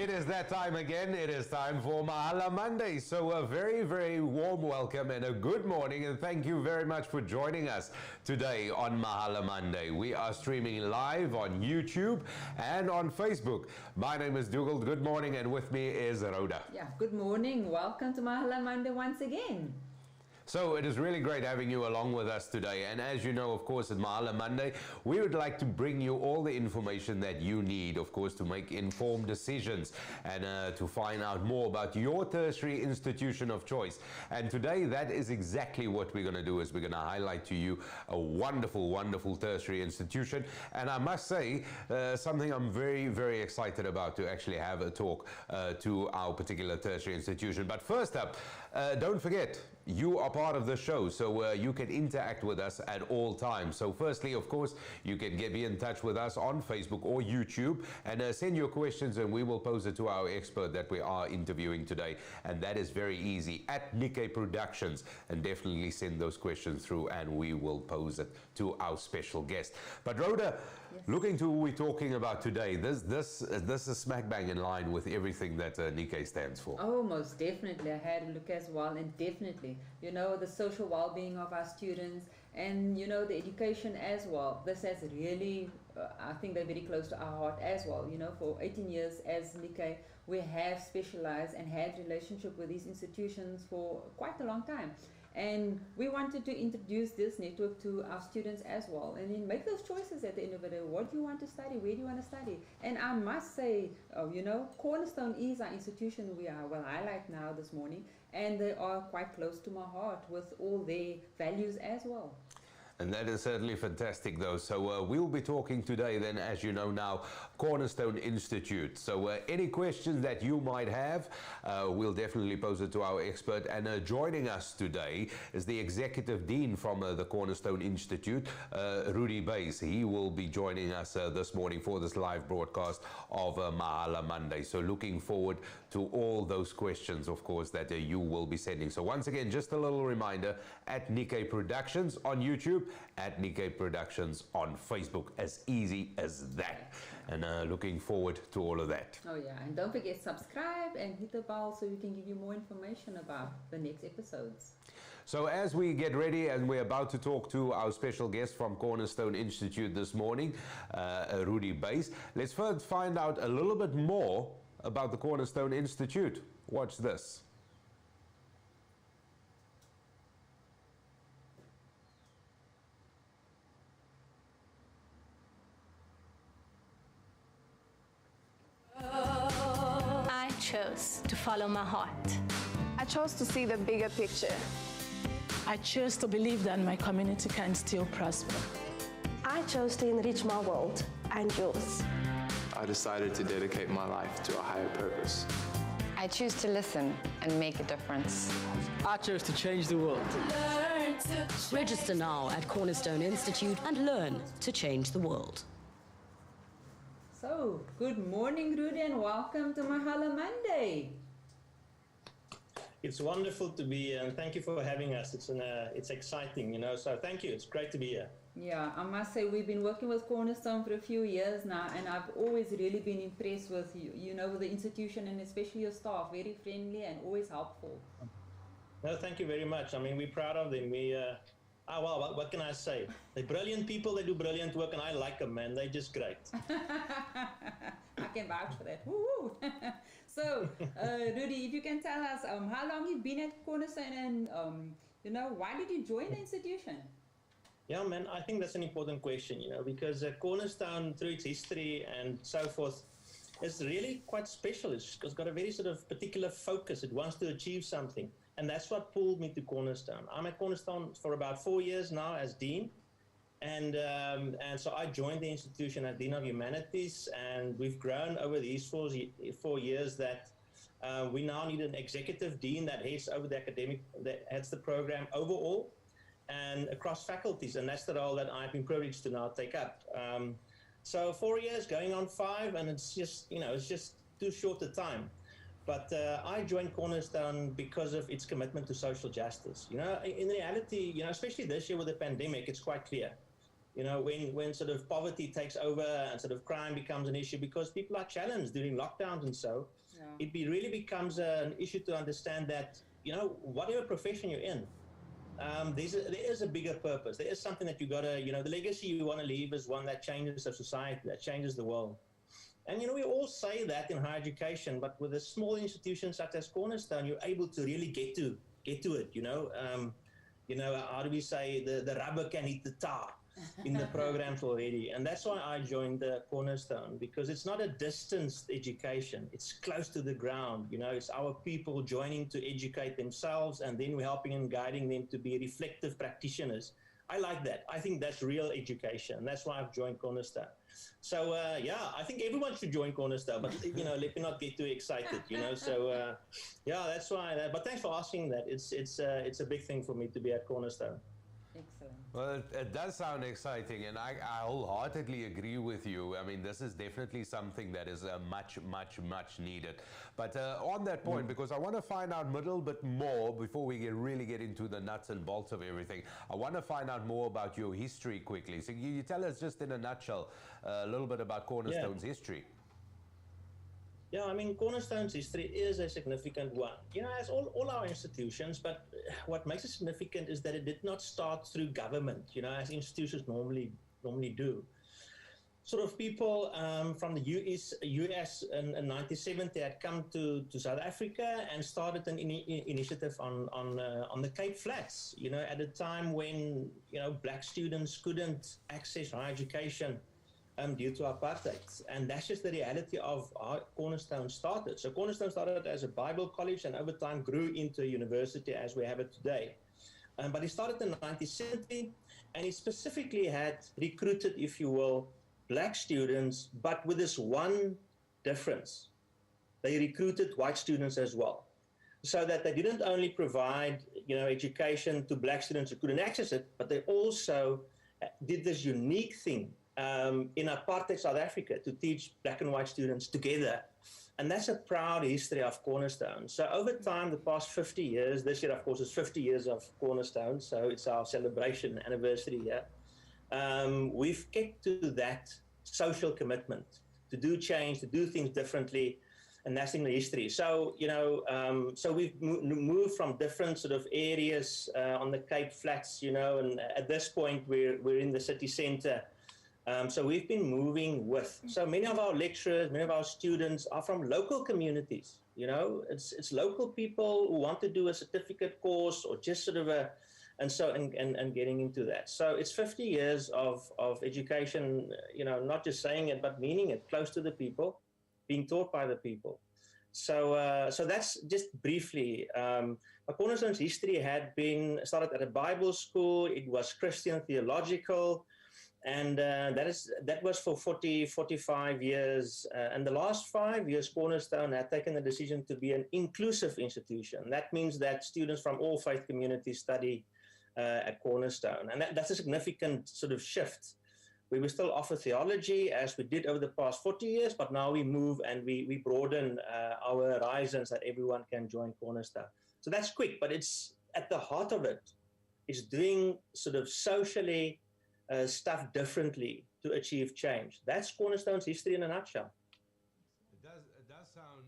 It is that time again. It is time for Mahala Monday. So a very, very warm welcome and a good morning, and thank you very much for joining us today on Mahala Monday. We are streaming live on YouTube and on Facebook. My name is Dougal. Good morning, and with me is Rhoda. Yeah, good morning. Welcome to Mahala Monday once again. So it is really great having you along with us today. And as you know, of course, at Mahala Monday, we would like to bring you all the information that you need, of course, to make informed decisions and to find out more about your tertiary institution of choice. And today, that is exactly what we're going to do, is we're going to highlight to you a wonderful, wonderful tertiary institution. And I must say, something I'm very, very excited about, to actually have a talk to our particular tertiary institution. But first up, don't forget, you are part of the show, so you can interact with us at all times. So firstly, of course, you can be in touch with us on Facebook or YouTube and send your questions, and we will pose it to our expert that we are interviewing today. And that is very easy, at Nickay Productions, and definitely send those questions through and we will pose it to our special guest. But Rhoda, yes, looking to who we're talking about today, this is smack bang in line with everything that Nickay stands for. Oh, most definitely. I had a look as well, and definitely, you know, the social well-being of our students and, you know, the education as well. This has really, I think they're very close to our heart as well. You know, for 18 years as Nickay, we have specialized and had relationship with these institutions for quite a long time. And we wanted to introduce this network to our students as well, and then make those choices at the end of the day. What do you want to study? Where do you want to study? And I must say, you know, Cornerstone is our institution we are will highlight now this morning, and they are quite close to my heart with all their values as well. And that is certainly fantastic, though. So we'll be talking today, then, as you know now, Cornerstone Institute. So any questions that you might have, we'll definitely pose it to our expert. And joining us today is the Executive Dean from the Cornerstone Institute, Rudi Buys. He will be joining us this morning for this live broadcast of Mahala Monday. So looking forward to all those questions, of course, that you will be sending. So once again, just a little reminder, at Nickay Productions on YouTube, at Nickay Productions on Facebook. As easy as that. And looking forward to all of that. Oh yeah, and don't forget, subscribe and hit the bell so we can give you more information about the next episodes. So as we get ready and we're about to talk to our special guest from Cornerstone Institute this morning, Rudi Buys, let's first find out a little bit more about the Cornerstone Institute. Watch this. I chose to follow my heart. I chose to see the bigger picture. I chose to believe that my community can still prosper. I chose to enrich my world and yours. I decided to dedicate my life to a higher purpose. I choose to listen and make a difference. I chose to change the world. Register now at Cornerstone Institute and learn to change the world. So, good morning, Rudi, and welcome to Mahala Monday. It's wonderful to be here, and thank you for having us. It's exciting, you know, so thank you. It's great to be here. Yeah, I must say we've been working with Cornerstone for a few years now, and I've always really been impressed with you know, with the institution and especially your staff. Very friendly and always helpful. No, thank you very much. I mean, we're proud of them. Well, what can I say? They're brilliant people, they do brilliant work, and I like them, man. They're just great. I can vouch for that. Woo-hoo. So, Rudi, if you can tell us how long you've been at Cornerstone, and, you know, why did you join the institution? Yeah, man, I think that's an important question, you know, because Cornerstone, through its history and so forth, is really quite special. It's got a very sort of particular focus. It wants to achieve something. And that's what pulled me to Cornerstone. I'm at Cornerstone for about 4 years now as Dean. And so I joined the institution as Dean of Humanities, and we've grown over these 4 years that we now need an executive dean that heads over the academic, that heads the program overall and across faculties. And that's the role that I've been privileged to now take up. So 4 years going on 5, and it's just, you know, it's just too short a time. But I joined Cornerstone because of its commitment to social justice. You know, in reality, you know, especially this year with the pandemic, it's quite clear. You know, when sort of poverty takes over and sort of crime becomes an issue because people are challenged during lockdowns and so, it really becomes an issue to understand that, you know, whatever profession you're in, there is a bigger purpose. There is something that you got to, you know, the legacy you want to leave is one that changes a society, that changes the world. And, you know, we all say that in higher education, but with a small institution such as Cornerstone, you're able to really get to it, you know. How do we say, the rubber can hit the tar in the programs already. And that's why I joined the Cornerstone, because it's not a distanced education. It's close to the ground. You know, it's our people joining to educate themselves, and then we're helping and guiding them to be reflective practitioners. I like that. I think that's real education. That's why I've joined Cornerstone. So, I think everyone should join Cornerstone, but, you know, let me not get too excited, you know. So, that's why. But thanks for asking that. It's a big thing for me to be at Cornerstone. Excellent. Well, it does sound exciting, and I wholeheartedly agree with you. I mean, this is definitely something that is much needed. But on that point, because I want to find out a little bit more before we really get into the nuts and bolts of everything, I want to find out more about your history quickly. So you tell us just in a nutshell a little bit about Cornerstone's history. Yeah, I mean, Cornerstone's history is a significant one. You know, as all our institutions, but what makes it significant is that it did not start through government, you know, as institutions normally do. Sort of people from the US in 1970 had come to South Africa and started an initiative on the Cape Flats, you know, at a time when, you know, black students couldn't access higher education due to apartheid. And that's just the reality of how Cornerstone started. So Cornerstone started as a Bible college and over time grew into a university as we have it today. But it started in 1970, and it specifically had recruited, if you will, black students, but with this one difference. They recruited white students as well, so that they didn't only provide, you know, education to black students who couldn't access it, but they also did this unique thing in apartheid South Africa to teach black and white students together. And that's a proud history of Cornerstone. So over time, the past 50 years, this year, of course, is 50 years of Cornerstone, so it's our celebration anniversary here. We've kept to that social commitment to do change, to do things differently, and that's in the history. So, you know, so we've moved from different sort of areas on the Cape Flats, you know, and at this point, we're in the city centre. So we've been moving with. So many of our lecturers, many of our students are from local communities. You know, it's local people who want to do a certificate course or just sort of and getting into that. So it's 50 years of education, you know, not just saying it, but meaning it, close to the people, being taught by the people. So that's just briefly. Cornerstone's history had been started at a Bible school. It was Christian theological. And that was for 45 years. And the last 5 years, Cornerstone had taken the decision to be an inclusive institution. That means that students from all faith communities study at Cornerstone. And that's a significant sort of shift. We will still offer theology as we did over the past 40 years, but now we move and we broaden our horizons that everyone can join Cornerstone. So that's quick, but it's at the heart of it is doing sort of socially stuff differently to achieve change. That's Cornerstone's history in a nutshell. It does sound,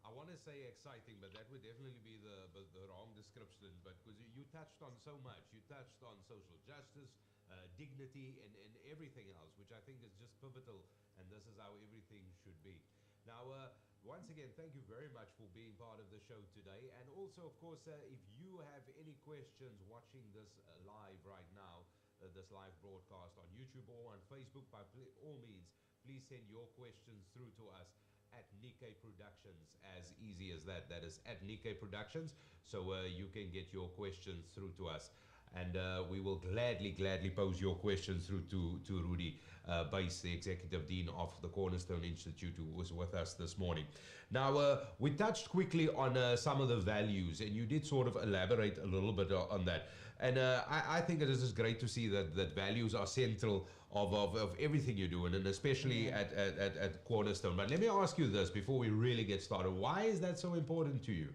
I want to say exciting, but that would definitely be the wrong description. But because you touched on so much, you touched on social justice, dignity, and everything else, which I think is just pivotal. And this is how everything should be. Now, once again, thank you very much for being part of the show today. And also, of course, if you have any questions watching this live right now, this live broadcast on YouTube or on Facebook, by all means, please send your questions through to us at Nickay Productions. As easy as that. That is at Nickay Productions. So you can get your questions through to us. And we will gladly pose your questions through to Rudi Buys, the Executive Dean of the Cornerstone Institute, who was with us this morning. Now, we touched quickly on some of the values, and you did sort of elaborate a little bit on that. And I think it is just great to see that values are central of everything you're doing, and especially at Cornerstone. But let me ask you this before we really get started. Why is that so important to you?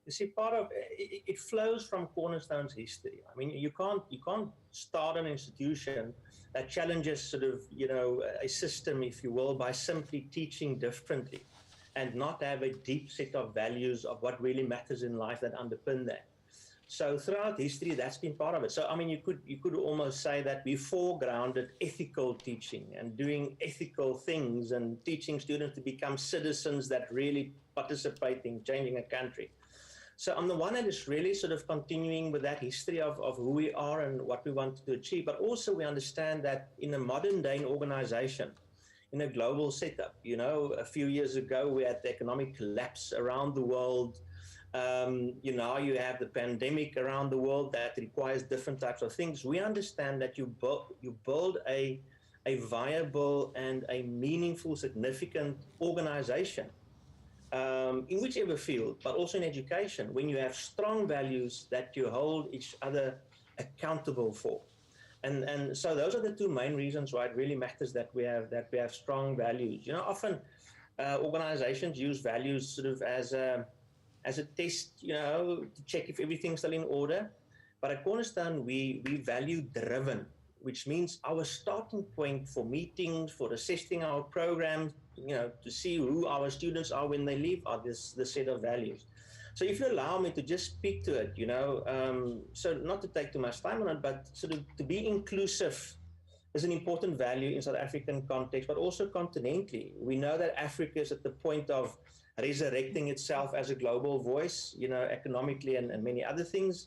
You see, part of it flows from Cornerstone's history. I mean, you can't start an institution that challenges sort of, a system, if you will, by simply teaching differently and not have a deep set of values of what really matters in life that underpin that. So throughout history, that's been part of it. So, I mean, you could almost say that we foregrounded ethical teaching and doing ethical things and teaching students to become citizens that really participate in changing a country. So on the one hand, it's really sort of continuing with that history of who we are and what we want to achieve. But also we understand that in a modern day organization, in a global setup, a few years ago, we had the economic collapse around the world. You have the pandemic around the world that requires different types of things. We understand that you build a viable and a meaningful, significant organization in whichever field, but also in education, when you have strong values that you hold each other accountable for. And so those are the two main reasons why it really matters that we have strong values. Often organizations use values sort of as a test, to check if everything's still in order. But at Cornerstone, we value driven, which means our starting point for meetings, for assessing our programs, to see who our students are when they leave, are this set of values. So if you allow me to just speak to it, so not to take too much time on it, but sort of to be inclusive is an important value in South African context, but also continentally. We know that Africa is at the point of resurrecting itself as a global voice, economically and many other things.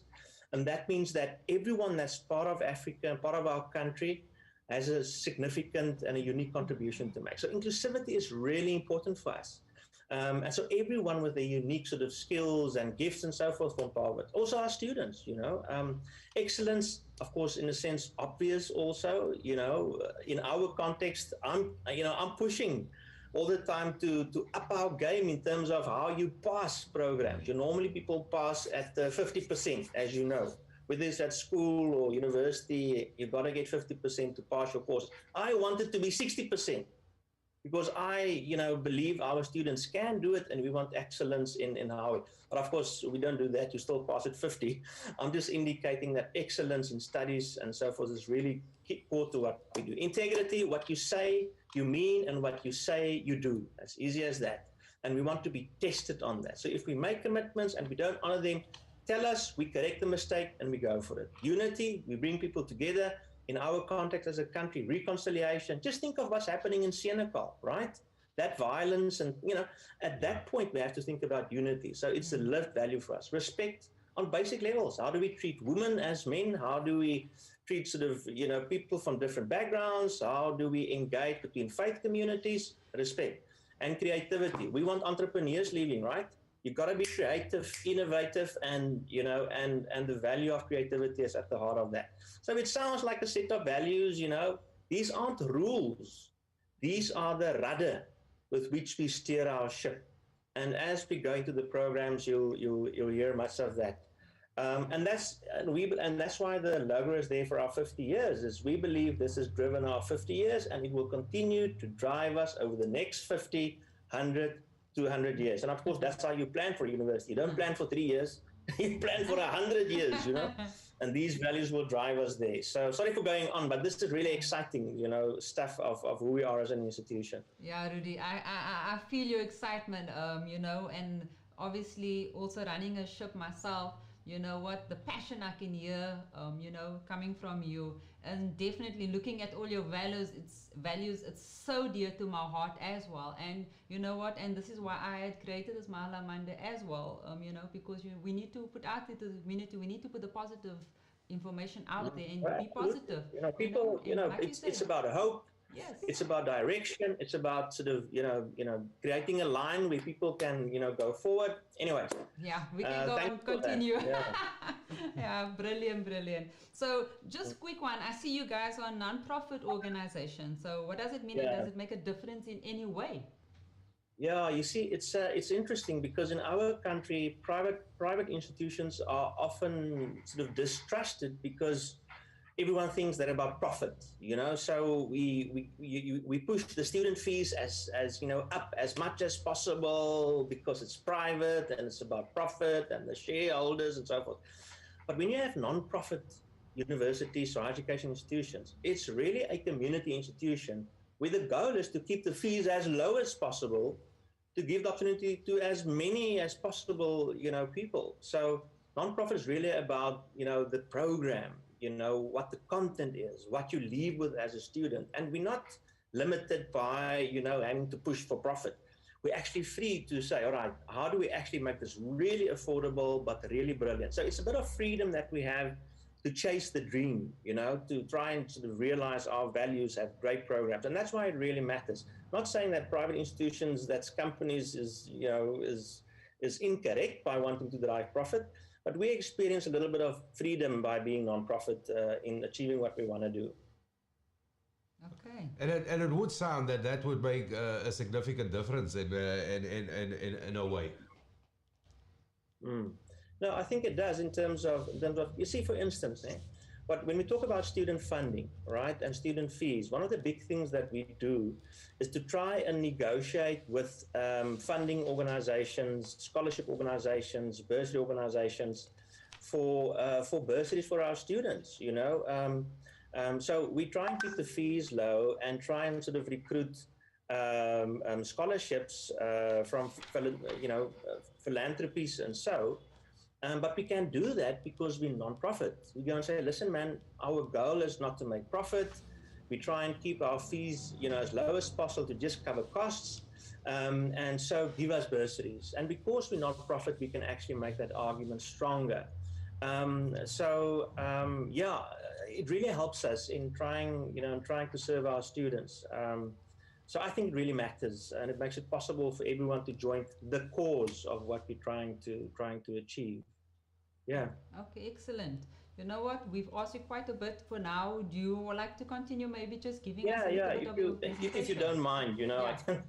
And that means that everyone that's part of Africa and part of our country has a significant and a unique contribution to make. So inclusivity is really important for us. And so everyone with their unique sort of skills and gifts and so forth form part of it. Also our students, excellence, of course, in a sense, obvious also, in our context, I'm pushing all the time to up our game in terms of how you pass programs. Normally people pass at 50%, as you know. Whether it's at school or university, you've got to get 50% to pass your course. I want it to be 60%. Because I, believe our students can do it, and we want excellence in how it. But of course, we don't do that. You still pass at 50. I'm just indicating that excellence in studies and so forth is really core to what we do. Integrity, what you say, you mean, and what you say, you do. As easy as that. And we want to be tested on that. So if we make commitments and we don't honor them, tell us, we correct the mistake, and we go for it. Unity, we bring people together. In our context as a country, reconciliation. Just think of what's happening in Senegal, right? That violence, and at that point we have to think about unity. So it's a lived value for us. Respect on basic levels. How do we treat women as men? How do we treat sort of people from different backgrounds? How do we engage between faith communities? Respect and creativity. We want entrepreneurs leaving, right? You've got to be creative, innovative, and the value of creativity is at the heart of that. So it sounds like a set of values, These aren't rules. These are the rudder with which we steer our ship. And as we go into the programs, you'll hear much of that. And that's why the logo is there for our 50 years. Is we believe this has driven our 50 years, and it will continue to drive us over the next 50, 100, 200 years. And of course, that's how you plan for university. You don't plan for 3 years. You plan for 100 years, And these values will drive us there. So sorry for going on, but this is really exciting, stuff of who we are as an institution. Yeah, Rudi, I feel your excitement, and obviously also running a ship myself. The passion I can hear, coming from you, and definitely looking at all your values, it's so dear to my heart as well. And and this is why I had created this Mahala Monday as well, because we need to put out into the community, we need to put the positive information out there and be positive. People, it's about hope. Yes. It's about direction. It's about sort of, creating a line where people can, go forward. Anyway. Yeah, we can go and continue. Yeah, brilliant. So just quick one. I see you guys are a non-profit organization. So what does it mean? And does it make a difference in any way? Yeah, you see, it's interesting because in our country, private institutions are often sort of distrusted because everyone thinks they're about profit, so we push the student fees as up as much as possible because it's private and it's about profit and the shareholders and so forth. But when you have non-profit universities or higher education institutions, it's really a community institution where the goal is to keep the fees as low as possible to give the opportunity to as many as possible, people. So non-profit is really about, the program, what the content is, what you leave with as a student. And we're not limited by, having to push for profit. We're actually free to say, all right, how do we actually make this really affordable, but really brilliant? So it's a bit of freedom that we have to chase the dream, to try and sort of realize our values, have great programs. And that's why it really matters. Not saying that private institutions, that's companies is incorrect by wanting to derive profit, but we experience a little bit of freedom by being non-profit in achieving what we want to do. Okay. And it would sound that would make a significant difference in a way. No, I think it does in terms of you see, for instance, but when we talk about student funding, right, and student fees, one of the big things that we do is to try and negotiate with funding organizations, scholarship organizations, bursary organizations for bursaries for our students, so we try and keep the fees low and try and sort of recruit scholarships from philanthropies and so. But we can do that because we're non-profit. We go and say, listen, man, our goal is not to make profit. We try and keep our fees, as low as possible to just cover costs. And so give us bursaries. And because we're not-profit, we can actually make that argument stronger. It really helps us in trying to serve our students. So I think it really matters, and it makes it possible for everyone to join the cause of what we're trying to achieve. Yeah. Okay, excellent. You know what? We've asked you quite a bit for now. Do you like to continue? Maybe just giving us a little bit of your presentation? If you don't mind, I can.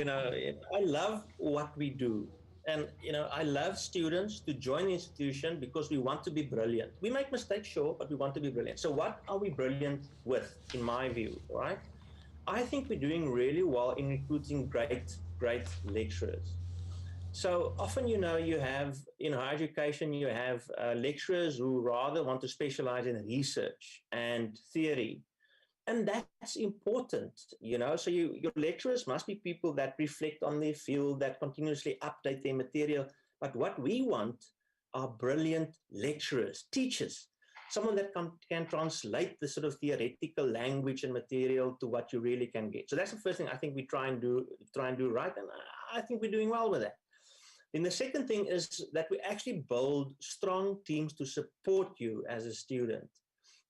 I love what we do. And, I love students to join the institution because we want to be brilliant. We make mistakes, sure, but we want to be brilliant. So what are we brilliant with, in my view, right? I think we're doing really well in recruiting great lecturers. So often, you have, in higher education, you have lecturers who rather want to specialize in research and theory. And that's important, so your lecturers must be people that reflect on their field, that continuously update their material. But what we want are brilliant lecturers, teachers, someone that can translate the sort of theoretical language and material to what you really can get. So that's the first thing I think we try and do right. And I think we're doing well with that. Then the second thing is that we actually build strong teams to support you as a student.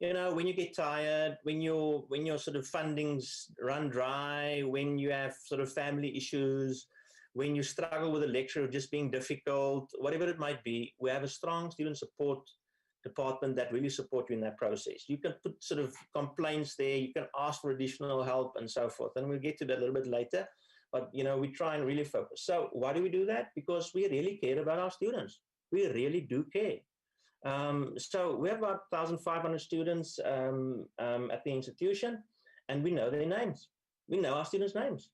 When you get tired, when your sort of fundings run dry, when you have sort of family issues, when you struggle with a lecturer just being difficult, whatever it might be, we have a strong student support department that really support you in that process. You can put sort of complaints there, you can ask for additional help and so forth. And we'll get to that a little bit later. But, we try and really focus. So why do we do that? Because we really care about our students. We really do care. So we have about 1,500 students at the institution, and we know their names. We know our students' names,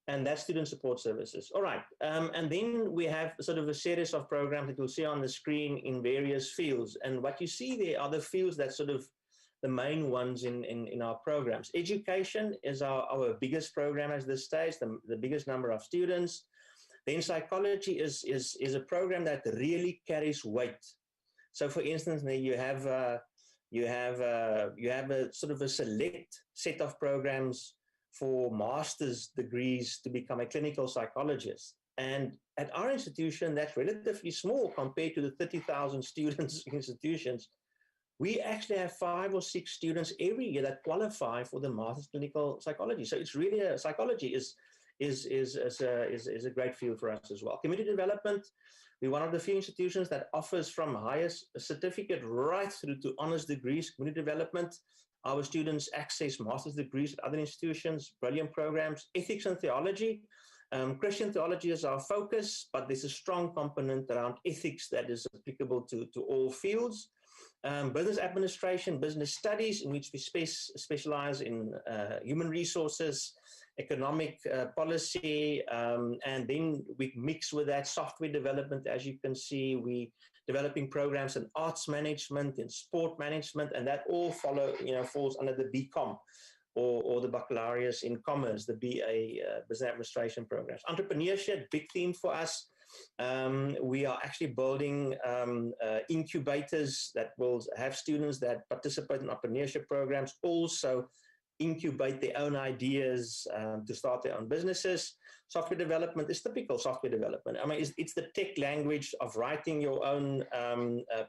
and that's student support services. All right, and then we have sort of a series of programs that you'll see on the screen in various fields. And what you see there are the fields that sort of the main ones in our programs. Education is our biggest program at this stage, the biggest number of students. Then psychology is a program that really carries weight. So, for instance, you have a sort of a select set of programs for master's degrees to become a clinical psychologist. And at our institution, that's relatively small compared to the 30,000 students institutions. We actually have 5 or 6 students every year that qualify for the master's clinical psychology. So it's really psychology is a great field for us as well. Community development. We're one of the few institutions that offers from highest certificate right through to honors degrees, community development. Our students access master's degrees at other institutions, brilliant programs. Ethics and theology. Christian theology is our focus, but there's a strong component around ethics that is applicable to all fields. business administration, business studies, in which we specialize in human resources, economic policy, and then we mix with that software development. As you can see, we developing programs in arts management, in sport management, and that all falls under the BCom or the baccalaureate in commerce, the BA business administration programs. Entrepreneurship, big theme for us. We are actually building incubators that will have students that participate in entrepreneurship programs also incubate their own ideas to start their own businesses. Software development is typical software development. I mean, it's the tech language of writing your own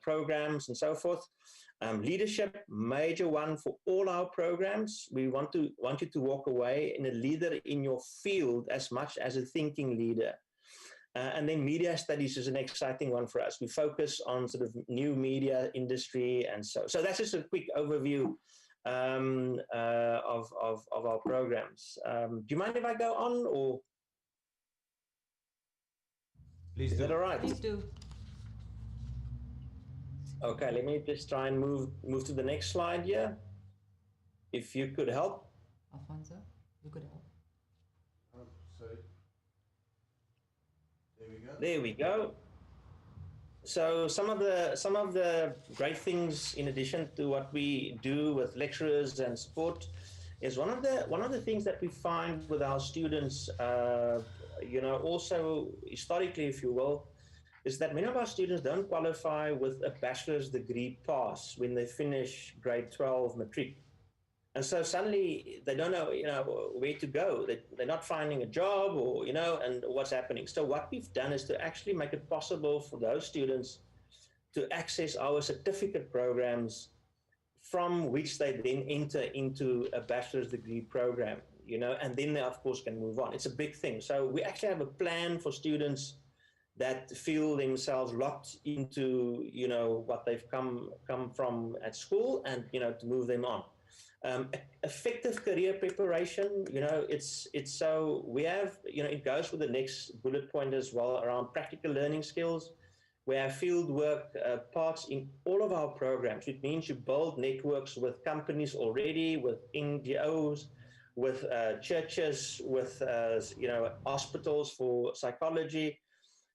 programs and so forth. Leadership, major one for all our programs. We want you to walk away in a leader in your field as much as a thinking leader. And then media studies is an exciting one for us. We focus on sort of new media industry, and so that's just a quick overview of our programs. Do you mind if I go on, or please is that all right? Please do. Okay, let me just try and move to the next slide here. If you could help. Alfonso, you could help. Sorry. There we go. There we go. So some of the great things, in addition to what we do with lecturers and support, is one of the things that we find with our students, also historically, if you will, is that many of our students don't qualify with a bachelor's degree pass when they finish grade 12 matric. And so suddenly they don't know, where to go. They're not finding a job or, and what's happening. So what we've done is to actually make it possible for those students to access our certificate programs from which they then enter into a bachelor's degree program, and then they, of course, can move on. It's a big thing. So we actually have a plan for students that feel themselves locked into, what they've come from at school and, to move them on. Effective career preparation, it's so we have, it goes with the next bullet point as well around practical learning skills. We have field work parts in all of our programs, which means you build networks with companies already, with NGOs, with churches, with, hospitals for psychology.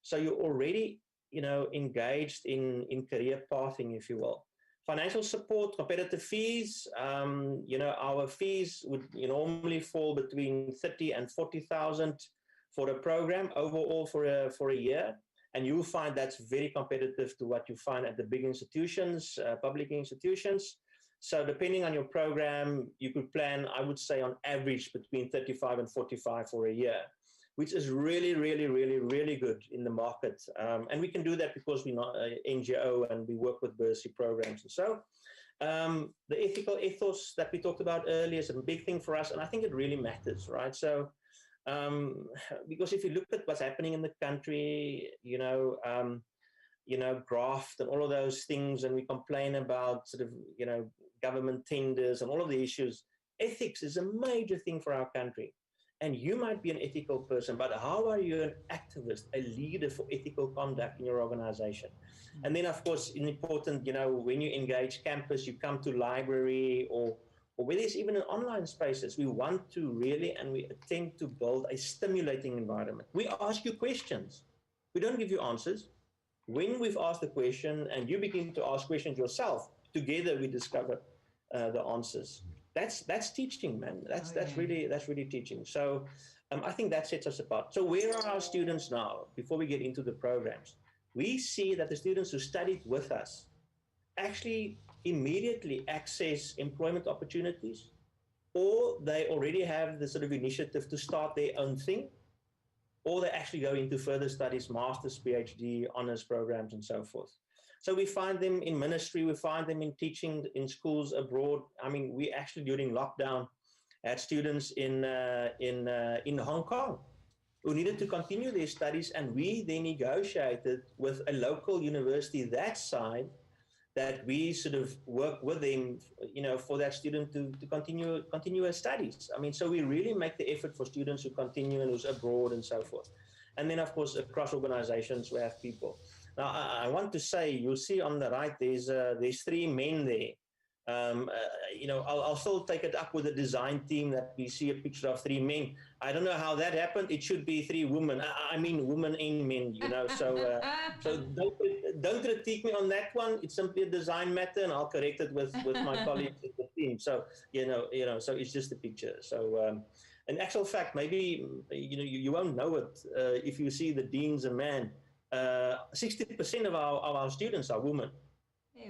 So you're already, engaged in career pathing, if you will. Financial support, competitive fees. Our fees would normally fall between 30 and 40,000 for a program overall for a year, and you'll find that's very competitive to what you find at the big institutions, public institutions. So depending on your program, you could plan, I would say, on average between 35 and 45 for a year, which is really, really, really, really good in the market. And we can do that because we're not an NGO and we work with bursary programs. And so the ethical ethos that we talked about earlier is a big thing for us, and I think it really matters, right? So, because if you look at what's happening in the country, graft and all of those things, and we complain about sort of, government tenders and all of the issues, ethics is a major thing for our country. And you might be an ethical person, but how are you an activist, a leader for ethical conduct in your organization? And then, of course, important, when you engage campus, you come to library or where there's even an online spaces, we want to really, and we attempt to build a stimulating environment. We ask you questions. We don't give you answers. When we've asked the question and you begin to ask questions yourself, together we discover the answers. That's teaching, man. That's really teaching. So I think that sets us apart. So where are our students now? Before we get into the programs, we see that the students who studied with us actually immediately access employment opportunities, or they already have the sort of initiative to start their own thing, or they actually go into further studies, master's, PhD, honors programs, and so forth. So we find them in ministry, we find them in teaching in schools abroad. I mean, we actually, during lockdown, had students in Hong Kong who needed to continue their studies, and we then negotiated with a local university that side that we sort of work with them, for that student to continue her studies. I mean, so we really make the effort for students who continue and who's abroad and so forth. And then, of course, across organizations, we have people. Now, I want to say, you'll see on the right, there's three men there. I'll still take it up with the design team that we see a picture of three men. I don't know how that happened. It should be three women. I mean, women and men, So don't critique me on that one. It's simply a design matter, and I'll correct it with my colleagues in the team. So, so it's just a picture. So, in actual fact, maybe, you won't know it if you see the dean's a man. 60% of our students are women.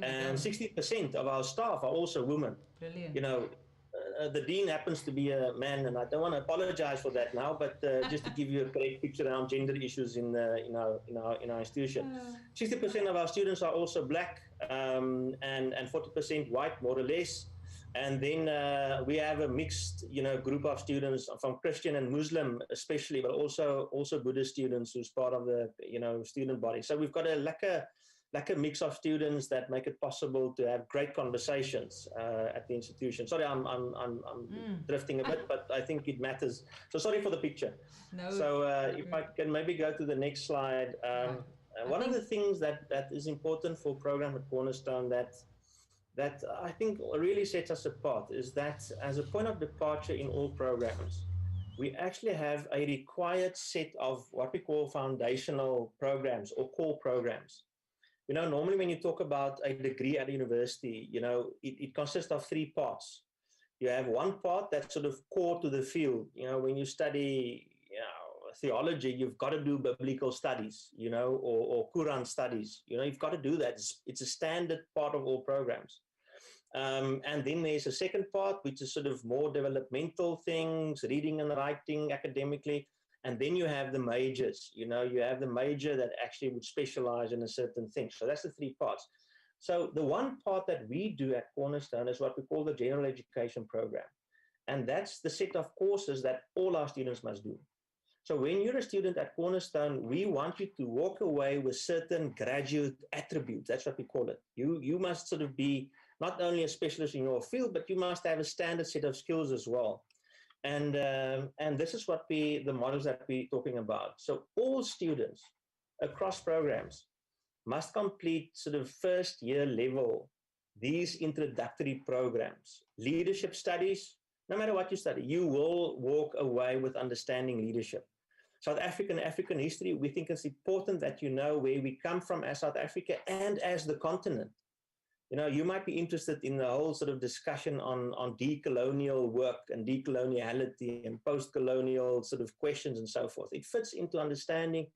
And 60% of our staff are also women. Brilliant. The dean happens to be a man, and I don't want to apologize for that now, but just to give you a correct picture around gender issues in our institution. 60% of our students are also black, and 40% white, more or less. And then we have a mixed, group of students from Christian and Muslim, especially, but also Buddhist students who's part of the, student body. So we've got a mix of students that make it possible to have great conversations at the institution. Sorry, I'm drifting a bit, but I think it matters. So sorry for the picture. No. So if I can maybe go to the next slide. One of the things that is important for a program at Cornerstone that I think really sets us apart is that as a point of departure in all programs, we actually have a required set of what we call foundational programs or core programs. Normally when you talk about a degree at a university, it consists of three parts. You have one part that's sort of core to the field. When you study, theology, you've got to do biblical studies, or Quran studies. You've got to do that. It's a standard part of all programs. And then there's a second part, which is sort of more developmental things, reading and writing academically. And then you have the majors, you have the major that actually would specialize in a certain thing. So that's the three parts. So the one part that we do at Cornerstone is what we call the general education program. And that's the set of courses that all our students must do. So when you're a student at Cornerstone, we want you to walk away with certain graduate attributes. That's what we call it. You must sort of be not only a specialist in your field, but you must have a standard set of skills as well. And this is what the models that we're talking about. So all students across programs must complete sort of first year level, these introductory programs. Leadership studies, no matter what you study, you will walk away with understanding leadership. South African history, we think it's important that you know where we come from as South Africa and as the continent. You might be interested in the whole sort of discussion on decolonial work and decoloniality and post-colonial sort of questions and so forth. It fits into understanding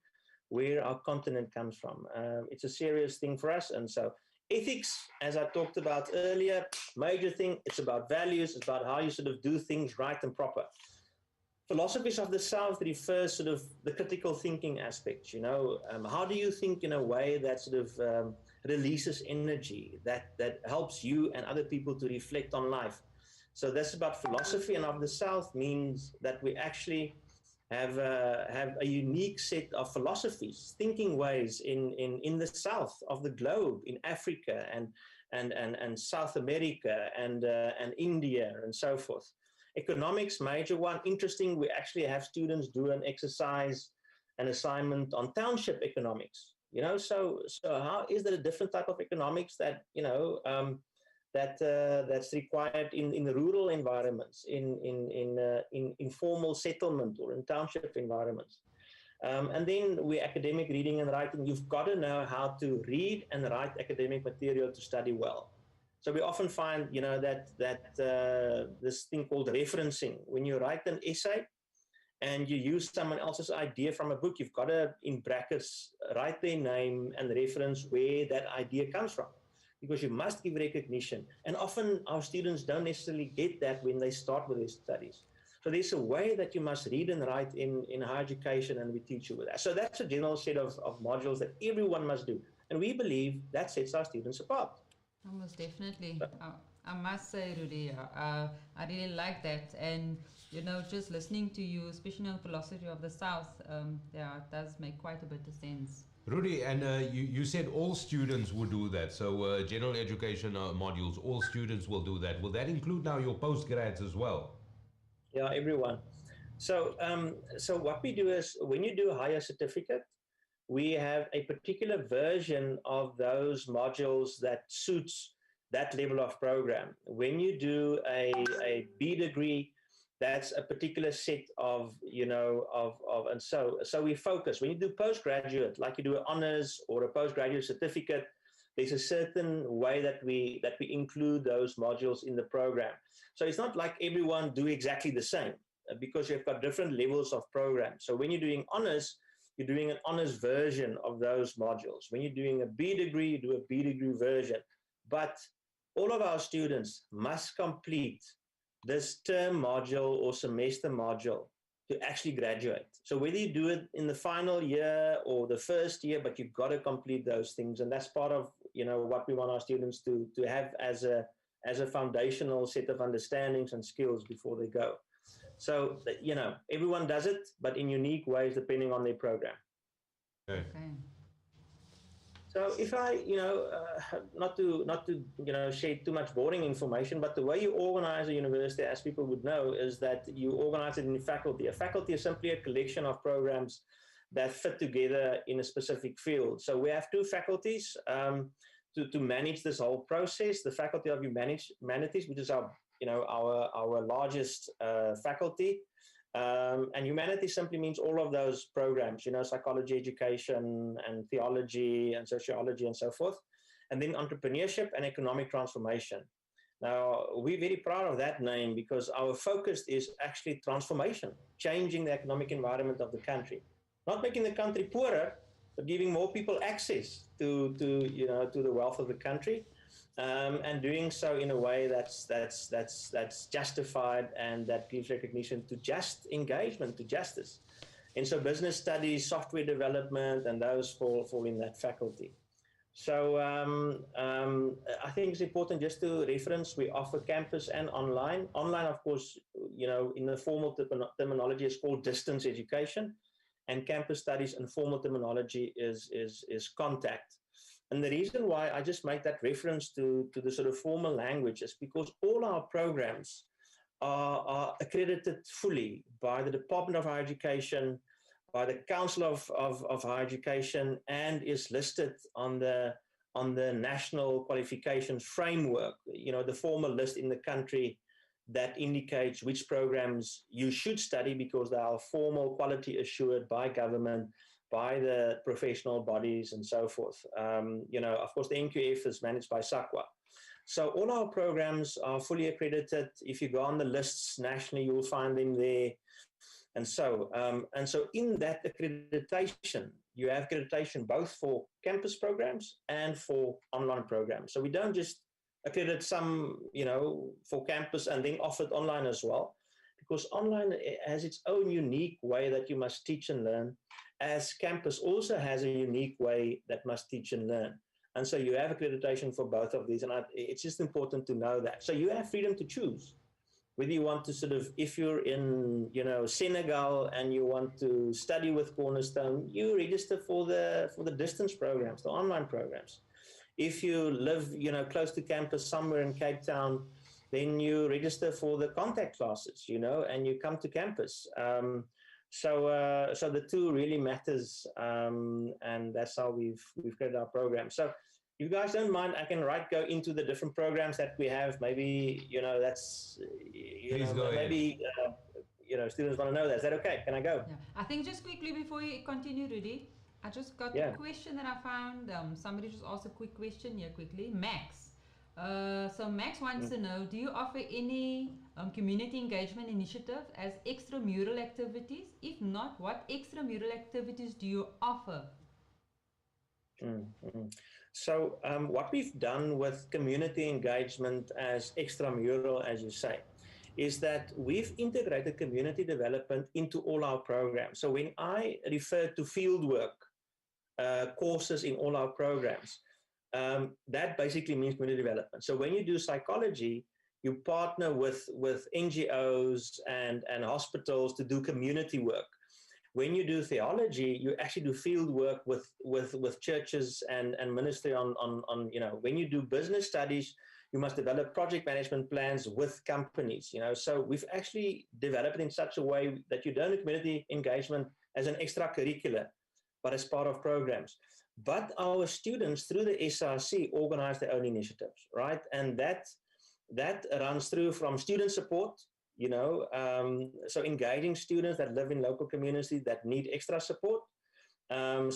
where our continent comes from. It's a serious thing for us. And so ethics, as I talked about earlier, major thing, it's about values, it's about how you sort of do things right and proper. Philosophies of the South refers sort of the critical thinking aspects, how do you think in a way that sort of releases energy, that helps you and other people to reflect on life. So that's about philosophy, and of the South means that we actually have a unique set of philosophies, thinking ways in the South of the globe, in Africa and South America and India and so forth. Economics, major one. Interesting, we actually have students do an assignment on township economics. So how is there a different type of economics that that's required in the rural environments, in informal settlement or in township environments? And then academic reading and writing. You've got to know how to read and write academic material to study well. So we often find, that this thing called referencing. When you write an essay, and you use someone else's idea from a book, you've got to, in brackets, write their name and reference where that idea comes from, because you must give recognition. And often our students don't necessarily get that when they start with their studies. So there's a way that you must read and write in higher education, and we teach you with that. So that's a general set of modules that everyone must do. And we believe that sets our students apart. Almost definitely. I must say, Rudi, I really like that. And just listening to you, especially on philosophy of the South, it does make quite a bit of sense. Rudi, and you said all students would do that. So general education modules, all students will do that. Will that include now your postgrads as well? Yeah, everyone. So what we do is when you do a higher certificate, we have a particular version of those modules that suits that level of program. When you do a B degree, that's a particular set of, and so we focus. When you do postgraduate, like you do an honors or a postgraduate certificate, there's a certain way that we include those modules in the program. So it's not like everyone do exactly the same, because you've got different levels of programs. So when you're doing honors, you're doing an honors version of those modules. When you're doing a B degree, you do a B degree version. But all of our students must complete this term module or semester module to actually graduate. So whether you do it in the final year or the first year, but you've got to complete those things. And that's part of, what we want our students to have as a foundational set of understandings and skills before they go. So, everyone does it, but in unique ways depending on their program. Okay. So if I, not to share too much boring information, but the way you organize a university, as people would know, is that you organize it in faculty. A faculty is simply a collection of programs that fit together in a specific field. So we have two faculties to manage this whole process. The Faculty of Humanities, which is our largest faculty. And humanities simply means all of those programs, psychology, education, and theology, and sociology, and so forth. And then entrepreneurship and economic transformation. Now, we're very proud of that name because our focus is actually transformation, changing the economic environment of the country. Not making the country poorer, but giving more people access to the wealth of the country. And doing so in a way that's justified and that gives recognition to just engagement, to justice. And so business studies, software development, and those fall in that faculty. So I think it's important just to reference, we offer campus and online. Online, of course, in the formal terminology is called distance education, and campus studies and formal terminology is contact. And the reason why I just make that reference to the sort of formal language is because all our programs are accredited fully by the Department of Higher Education, by the Council of Higher Education, and is listed on the National Qualifications Framework, the formal list in the country that indicates which programs you should study because they are formal, quality assured by government, by the professional bodies and so forth. Of course, the NQF is managed by SAQA. So all our programs are fully accredited. If you go on the lists nationally, you'll find them there. And so in that accreditation, you have accreditation both for campus programs and for online programs. So we don't just accredit some, for campus and then offer it online as well, because online has its own unique way that you must teach and learn, as campus also has a unique way that must teach and learn. And so you have accreditation for both of these, and it's just important to know that. So you have freedom to choose whether you want to sort of, if you're in, Senegal and you want to study with Cornerstone, you register for the distance programs, the online programs. If you live, close to campus somewhere in Cape Town, then you register for the contact classes, and you come to campus. So the two really matters, and that's how we've created our program. So if you guys don't mind, I can go into the different programs that we have. Maybe, that's, maybe, students want to know that. Is that okay? Can I go? Yeah. I think just quickly before you continue, Rudi, I just got a question that I found. Somebody just asked a quick question here quickly. Max. So Max wants to know, do you offer any community engagement initiative as extramural activities? If not, what extramural activities do you offer? So what we've done with community engagement as extramural, as you say, is that we've integrated community development into all our programs. So when I refer to fieldwork courses in all our programs, that basically means community development. So when you do psychology, you partner with NGOs and hospitals to do community work. When you do theology, you actually do field work with churches and ministry on when you do business studies, you must develop project management plans with companies, So we've actually developed it in such a way that you don't do community engagement as an extracurricular, but as part of programs. But our students, through the SRC, organize their own initiatives, right? And that runs through from student support, so engaging students that live in local communities that need extra support,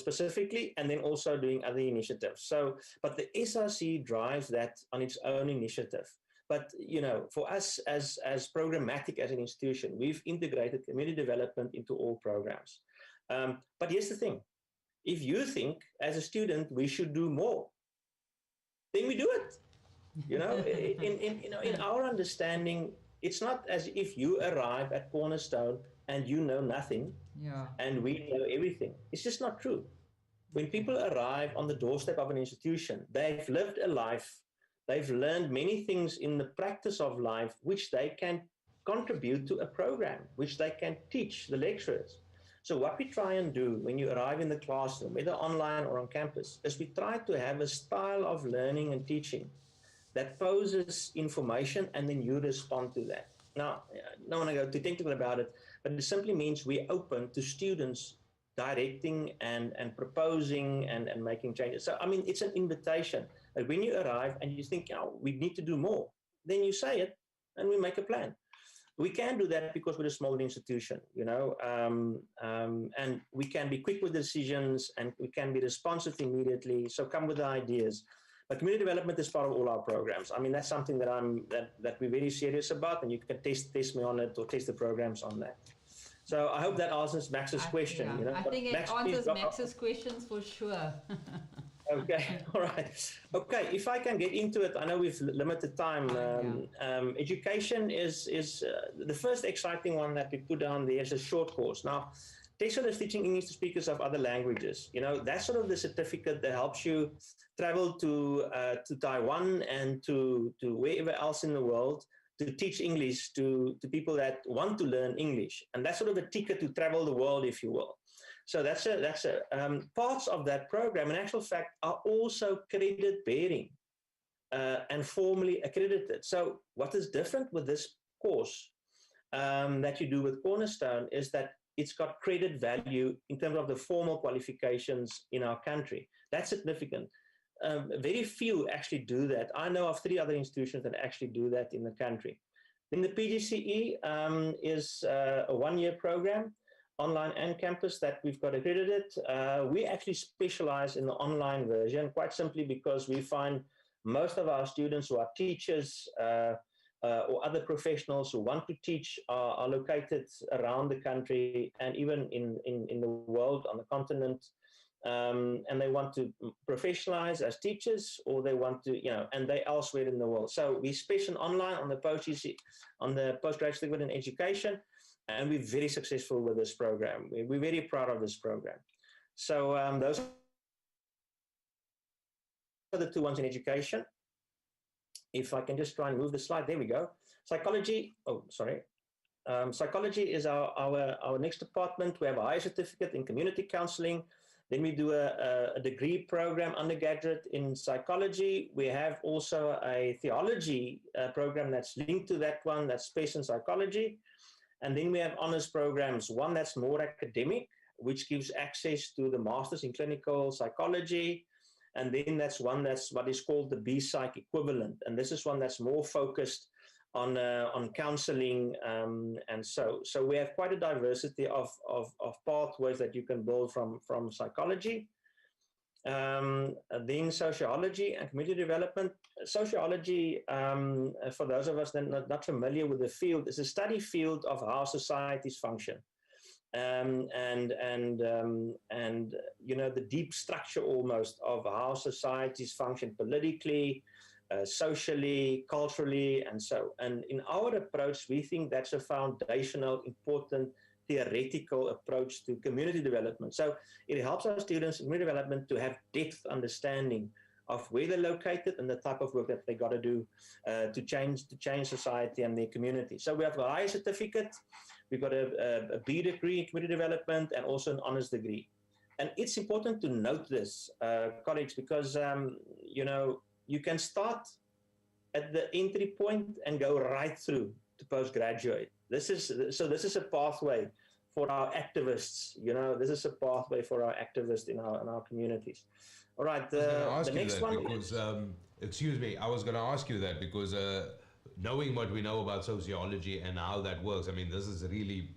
specifically, and then also doing other initiatives. But the SRC drives that on its own initiative. But, for us as programmatic as an institution, we've integrated community development into all programs. But here's the thing. If you think as a student we should do more, then we do it. In our understanding, it's not as if you arrive at Cornerstone and you know nothing, and we know everything. It's just not true. When people arrive on the doorstep of an institution, they've lived a life, they've learned many things in the practice of life, which they can contribute to a program, which they can teach the lecturers. So what we try and do when you arrive in the classroom, whether online or on campus, is we try to have a style of learning and teaching that poses information, and then you respond to that. Now, I don't want to go too technical about it, but it simply means we're open to students directing and proposing and making changes. So, I mean, it's an invitation. Like when you arrive and you think, we need to do more, then you say it and we make a plan. We can do that because we're a smaller institution, and we can be quick with decisions and we can be responsive immediately. So come with the ideas. But community development is part of all our programs. I mean, that's something that we're very serious about, and you can test me on it or test the programs on that. So I hope that answers Max's question. I think it answers Max's questions for sure. Okay, all right. Okay, if I can get into it, I know we've limited time. Education is the first exciting one that we put down there is a short course. Now, TESOL is teaching English to speakers of other languages. That's sort of the certificate that helps you travel to Taiwan and to wherever else in the world to teach English to people that want to learn English. And that's sort of a ticket to travel the world, if you will. So that's parts of that program, in actual fact, are also credit bearing and formally accredited. So what is different with this course that you do with Cornerstone is that it's got credit value in terms of the formal qualifications in our country. That's significant. Very few actually do that. I know of 3 other institutions that actually do that in the country. Then the PGCE is a 1-year program, online and campus, that we've got accredited. We actually specialize in the online version, quite simply because we find most of our students who are teachers or other professionals who want to teach are located around the country and even in the world, on the continent. And they want to professionalize as teachers, or they want to, and they elsewhere in the world. So we specialize online on the postgraduate degree in education, and we're very successful with this program. We're very proud of this program. So those are the 2 ones in education. If I can just try and move the slide, there we go. Psychology. Oh, sorry. Psychology is our next department. We have a higher certificate in community counseling. Then we do a degree program, undergraduate in psychology. We have also a theology program that's linked to that one, that's space in psychology. And then we have honors programs, one that's more academic, which gives access to the master's in clinical psychology. And then that's one that's what is called the B-Psych equivalent. And this is one that's more focused on counseling. And so we have quite a diversity of pathways that you can build from psychology. Then sociology and community development. Sociology, for those of us that are not familiar with the field, is a study field of how societies function. And the deep structure almost of how societies function politically, socially, culturally, and in our approach, we think that's a foundational, important theoretical approach to community development. So it helps our students in community development to have depth understanding of where they're located and the type of work that they got to do to change society and their community. So we have a higher certificate, we've got a B degree in community development, and also an honors degree. And it's important to note this, colleagues, because you can start at the entry point and go right through to postgraduate. This is a pathway for our activists. This is a pathway for our activists in our communities. All right, the next one. Because, excuse me, I was going to ask you that because knowing what we know about sociology and how that works, I mean, this is really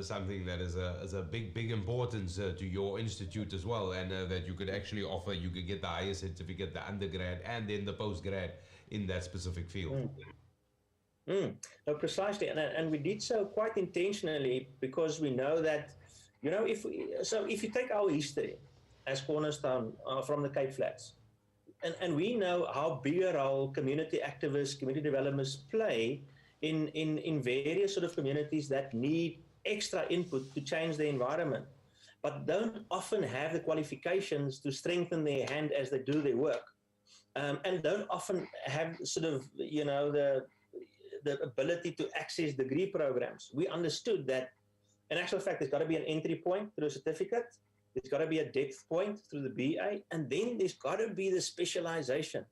something that is a big importance to your institute as well, and that you could actually offer. You could get the higher certificate, the undergrad, and then the postgrad in that specific field. No, precisely, and we did so quite intentionally because we know that, if you take our history as Cornerstone from the Cape Flats, and we know how big a role community activists, community developers play in various sort of communities that need extra input to change the environment, but don't often have the qualifications to strengthen their hand as they do their work, and don't often have sort of, the ability to access degree programs. We understood that, in actual fact, there's got to be an entry point through a certificate, there's got to be a depth point through the BA, and then there's got to be the specialization.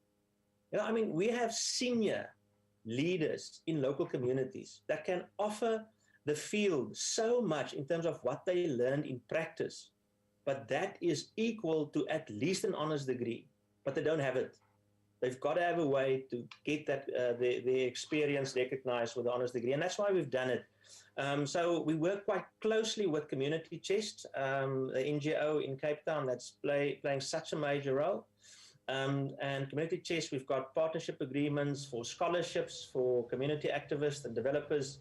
I mean, we have senior leaders in local communities that can offer the field so much in terms of what they learned in practice, but that is equal to at least an honors degree, but they don't have it. They've got to have a way to get that their experience recognized with the honors degree, and that's why we've done it. So we work quite closely with Community Chest, the NGO in Cape Town that's playing such a major role. And Community Chest, we've got partnership agreements for scholarships for community activists and developers,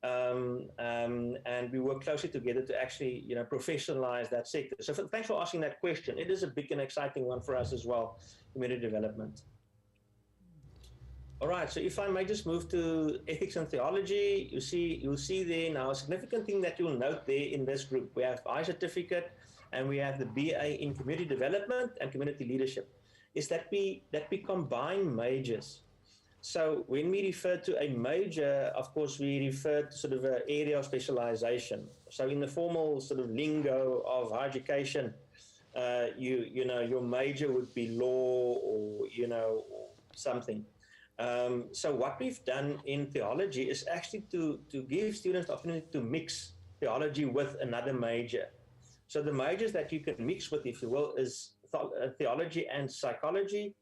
and we work closely together to actually, professionalize that sector. So thanks for asking that question. It is a big and exciting one for us as well, community development. All right, so if I may just move to ethics and theology, you'll see there now a significant thing that you'll note there in this group. We have I certificate and we have the BA in community development and community leadership, is that we combine majors. So when we refer to a major, of course, we refer to sort of an area of specialization. So in the formal sort of lingo of higher education, your major would be law or, or something. So what we've done in theology is actually to give students the opportunity to mix theology with another major. So the majors that you can mix with, if you will, is theology and psychology,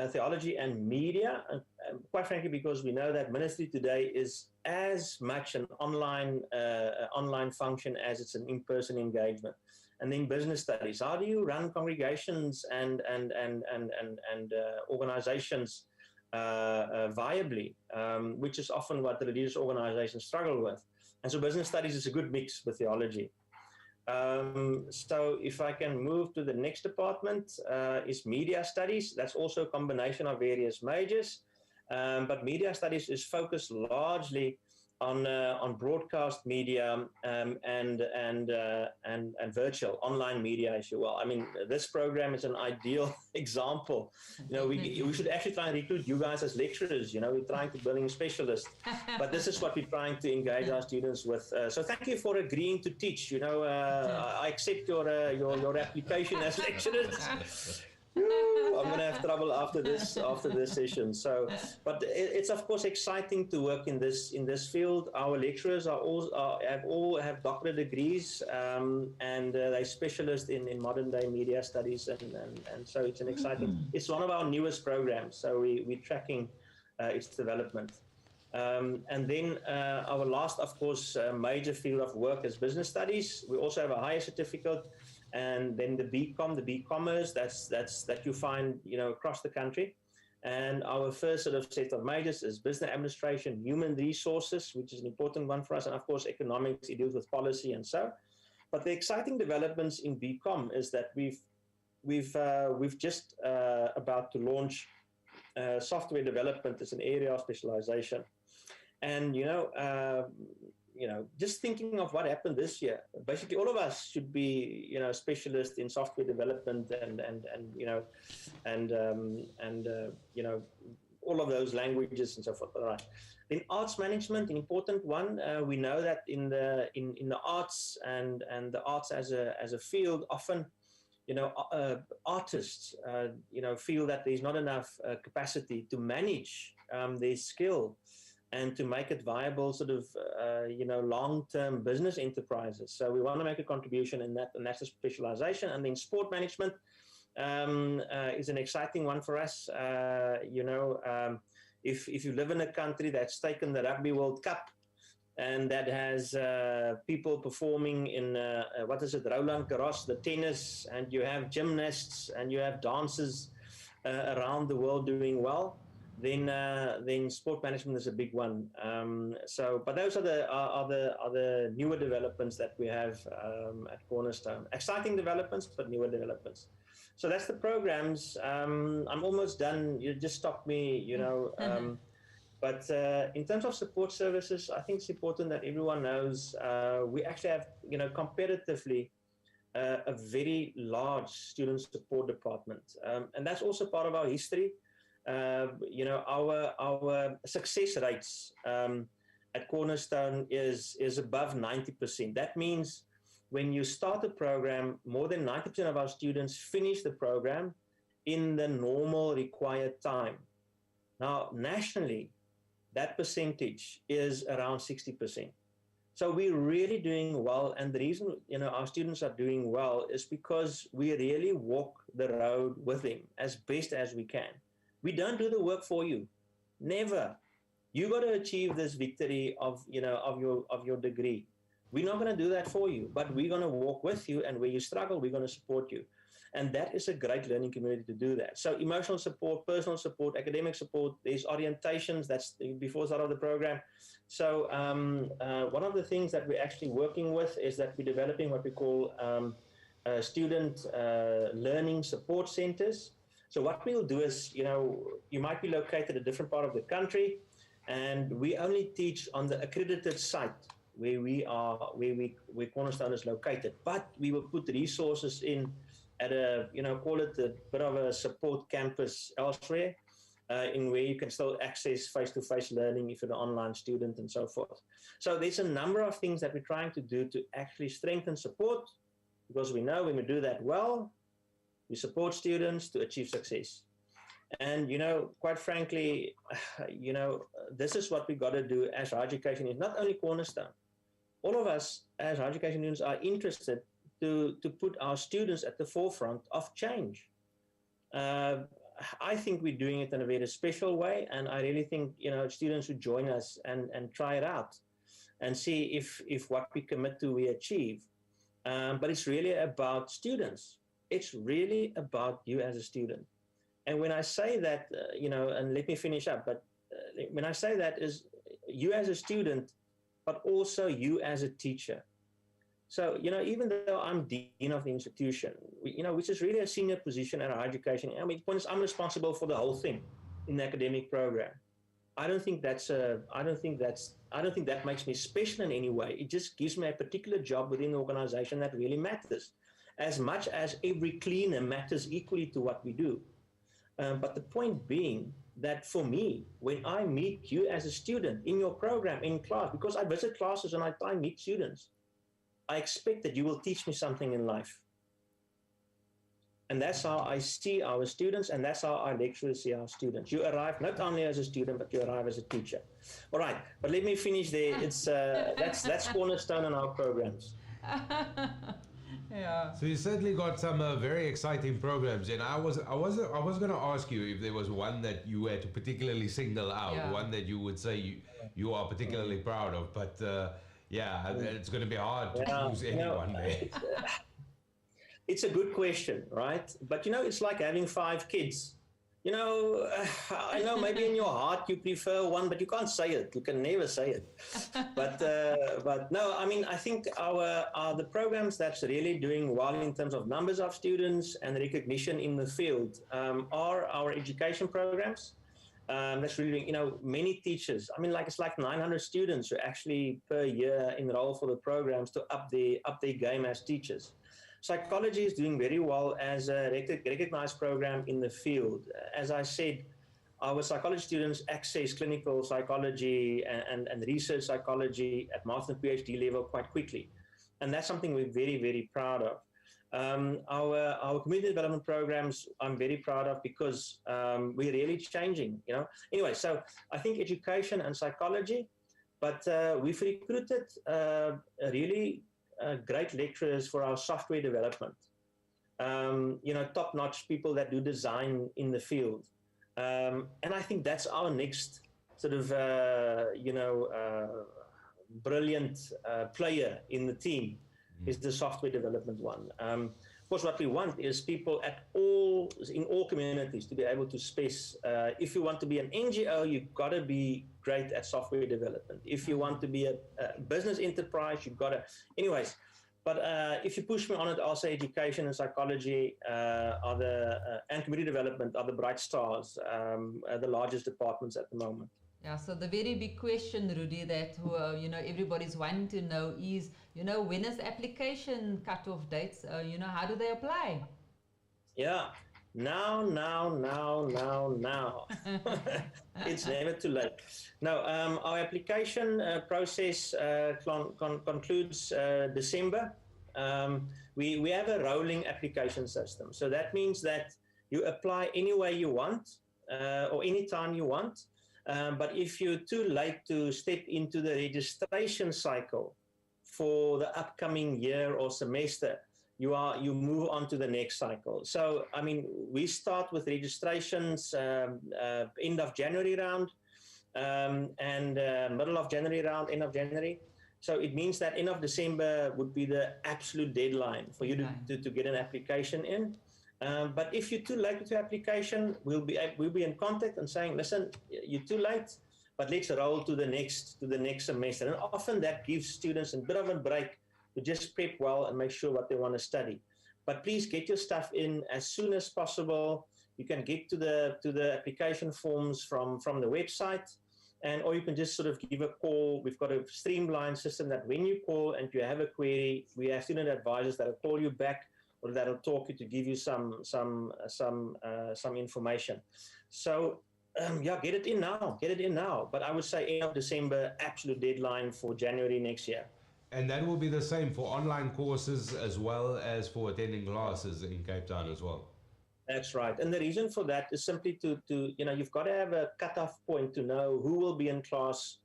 theology and media, quite frankly, because we know that ministry today is as much an online function as it's an in-person engagement. And then business studies. How do you run congregations and organizations viably, which is often what the religious organizations struggle with. And so business studies is a good mix with theology. So if I can move to the next department, is media studies. That's also a combination of various majors, but media studies is focused largely on broadcast media and virtual online media, as you will. I mean, this program is an ideal example. We should actually try and recruit you guys as lecturers. We're trying to building specialists, but this is what we're trying to engage our students with. So thank you for agreeing to teach. I accept your application as lecturers. I'm going to have trouble after this session. So, but it's of course exciting to work in this field. Our lecturers all have doctorate degrees, and they're specialists in modern day media studies, and so it's an exciting. It's one of our newest programs. So we're tracking its development. And then our last, of course, major field of work is business studies. We also have a higher certificate. And then the BCom, the BComers, that you find, across the country. And our first sort of set of majors is business administration, human resources, which is an important one for us. And of course, economics, it deals with policy and so. But the exciting developments in BCom is that we've just about to launch software development as an area of specialization. And, just thinking of what happened this year, basically all of us should be, specialists in software development and all of those languages and so forth. All right. In arts management, an important one. We know that in the arts and the arts as a field, often, artists, feel that there's not enough capacity to manage their skill. and to make it viable sort of, long-term business enterprises. So we want to make a contribution in that, and that's a specialization. And then sport management is an exciting one for us. If you live in a country that's taken the Rugby World Cup and that has people performing in, Roland Garros, the tennis, and you have gymnasts and you have dancers around the world doing well, then sport management is a big one. But those are the newer developments that we have at Cornerstone. Exciting developments, but newer developments. So that's the programs. I'm almost done. You just stopped me, But in terms of support services, I think it's important that everyone knows we actually have, comparatively, a very large student support department. And that's also part of our history. Our success rates at Cornerstone is above 90%. That means when you start a program, more than 90% of our students finish the program in the normal required time. Now, nationally, that percentage is around 60%. So we're really doing well. And the reason, our students are doing well is because we really walk the road with them as best as we can. We don't do the work for you. Never. You got to achieve this victory of your degree. We're not going to do that for you, but we're going to walk with you. And where you struggle, we're going to support you. And that is a great learning community to do that. So emotional support, personal support, academic support, there's orientations, that's before the start of the program. So one of the things that we're actually working with is that we're developing what we call student learning support centers. So what we'll do is, you might be located in a different part of the country, and we only teach on the accredited site where where Cornerstone is located. But we will put resources in at a, call it a bit of a support campus elsewhere, in where you can still access face-to-face learning if you're an online student and so forth. So there's a number of things that we're trying to do to actually strengthen support, because we know when we do that well, we support students to achieve success. And, quite frankly, this is what we got to do as higher education is not only Cornerstone. All of us as higher education students are interested to put our students at the forefront of change. I think we're doing it in a very special way, and I really think, students should join us and try it out and see if what we commit to we achieve. But it's really about students. It's really about you as a student. And when I say that, and let me finish up, but when I say that is you as a student, but also you as a teacher. So, even though I'm dean of the institution, which is really a senior position at our education, I'm responsible for the whole thing in the academic program. I don't think that makes me special in any way. It just gives me a particular job within the organization that really matters, as much as every cleaner matters equally to what we do. But the point being that for me, when I meet you as a student in your program, in class, because I visit classes and I meet students, I expect that you will teach me something in life. And that's how I see our students, and that's how our lecturers see our students. You arrive not only as a student, but you arrive as a teacher. All right, but let me finish there. It's that's Cornerstone in our programs. Yeah. So you certainly got some very exciting programs, and I was going to ask you if there was one that you had to particularly single out, one that you would say you are particularly proud of, but it's going to be hard to choose anyone there. It's a good question, right? But it's like having 5 kids. I know maybe in your heart you prefer one, but you can't say it. You can never say it. But no, I think the programs that's really doing well in terms of numbers of students and recognition in the field are our education programs. That's really doing, many teachers. It's like 900 students who actually per year enroll for the programs to up their game as teachers. Psychology is doing very well as a recognized program in the field. As I said, our psychology students access clinical psychology and research psychology at master and PhD level quite quickly. And that's something we're very, very proud of. Our community development programs, I'm very proud of because we're really changing, you know. Anyway, so I think education and psychology, but we've recruited really great lecturers for our software development. You know, top-notch people that do design in the field. And I think that's our next sort of, you know, brilliant player in the team is the software development one. Of course, what we want is people in all communities to be able to space. If you want to be an NGO, you've got to be great at software development. If you want to be a business enterprise, you've got to. Anyways, but if you push me on it, I'll say education and psychology and community development are the bright stars, the largest departments at the moment. Yeah, so the very big question, Rudi, that you know, everybody's wanting to know is, you know, when is application cutoff dates? You know, how do they apply? Yeah, now. It's never too late. No, our application process concludes December. We have a rolling application system, so that means that you apply any way you want or any time you want. But if you're too late to step into the registration cycle for the upcoming year or semester, you move on to the next cycle. So, I mean, we start with registrations end of January round and middle of January round, end of January. So it means that end of December would be the absolute deadline for you to get an application in. But if you're too late with your application, we'll be in contact and saying, listen, you're too late, but let's roll to the next semester. And often that gives students a bit of a break to just prep well and make sure what they want to study. But please get your stuff in as soon as possible. You can get to the application forms from the website, or you can just sort of give a call. We've got a streamlined system that when you call and you have a query, we have student advisors that will call you back or that'll talk you to give you some information. So yeah, get it in now. But I would say end of December, absolute deadline for January next year. And that will be the same for online courses as well as for attending classes in Cape Town as well. That's right. And the reason for that is simply to you know, you've got to have a cutoff point to know who will be in class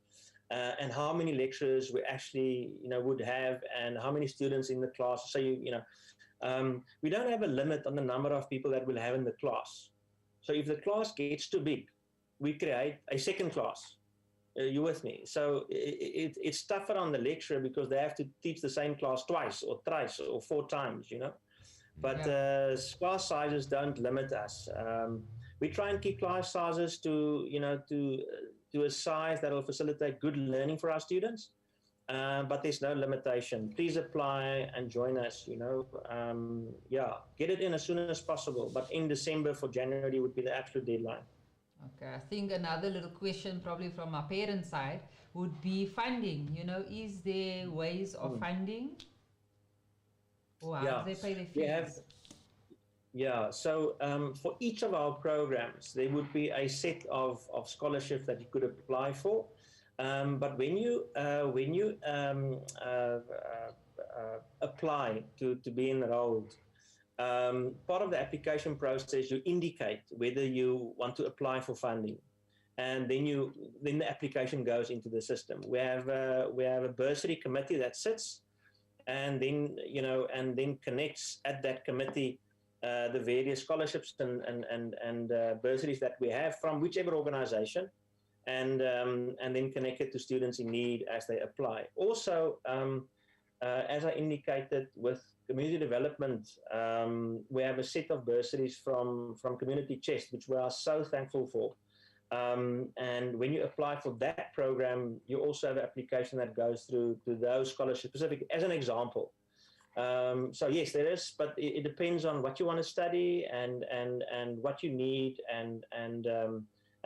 and how many lecturers we actually, you know, would have and how many students in the class. So you know, we don't have a limit on the number of people that we'll have in the class. So if the class gets too big, we create a second class. You with me? So it's tougher on the lecturer because they have to teach the same class twice or thrice or 4 times, you know. But class sizes don't limit us. We try and keep class sizes to, you know, to a size that will facilitate good learning for our students. But there's no limitation. Please apply and join us, you know. Yeah, get it in as soon as possible. But in December for January would be the absolute deadline. Okay, I think another little question probably from our parent side would be funding. You know, is there ways of funding? Or how do they pay their fees? So for each of our programs, there would be a set of scholarships that you could apply for. But when you apply to be enrolled, part of the application process, you indicate whether you want to apply for funding, and then the application goes into the system. We have a bursary committee that sits, and then connects at that committee the various scholarships and bursaries that we have from whichever organization, and then connect it to students in need as they apply. Also, as I indicated, with community development, we have a set of bursaries from Community Chest, which we are so thankful for. And when you apply for that program, you also have an application that goes through to those scholarships specific, as an example. So yes, there is, but it depends on what you want to study and what you need and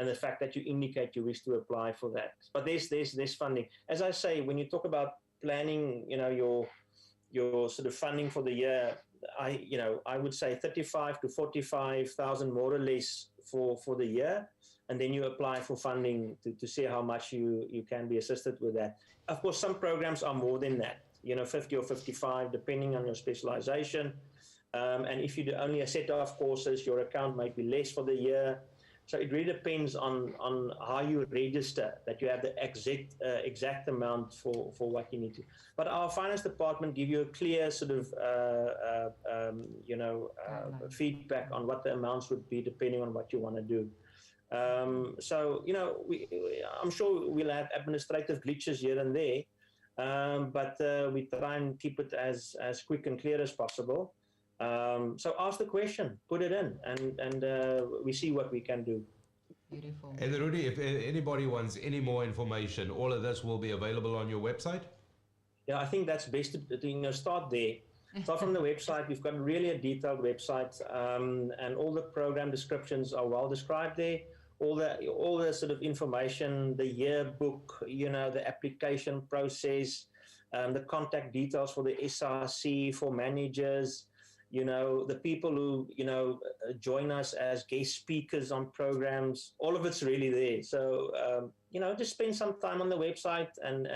the fact that you indicate you wish to apply for that. But there's funding. As I say, when you talk about planning, you know, your sort of funding for the year, I would say 35 to 45,000 more or less for the year, and then you apply for funding to see how much you can be assisted with that. Of course, some programs are more than that, you know, 50 or 55, depending on your specialization. And if you do only a set of courses, your account might be less for the year. So it really depends on how you register, that you have the exact amount for what you need to. But our finance department give you a clear sort of feedback on what the amounts would be depending on what you want to do. So I'm sure we'll have administrative glitches here and there, but we try and keep it as quick and clear as possible. So ask the question, put it in, and we see what we can do. Beautiful. And Rudi, if anybody wants any more information, all of this will be available on your website? Yeah, I think that's best to start there. Start from the website. We've got really a detailed website, and all the program descriptions are well described there. All the sort of information, the yearbook, the application process, the contact details for the SRC, for managers, the people who, join us as guest speakers on programs, all of it's really there. So, just spend some time on the website and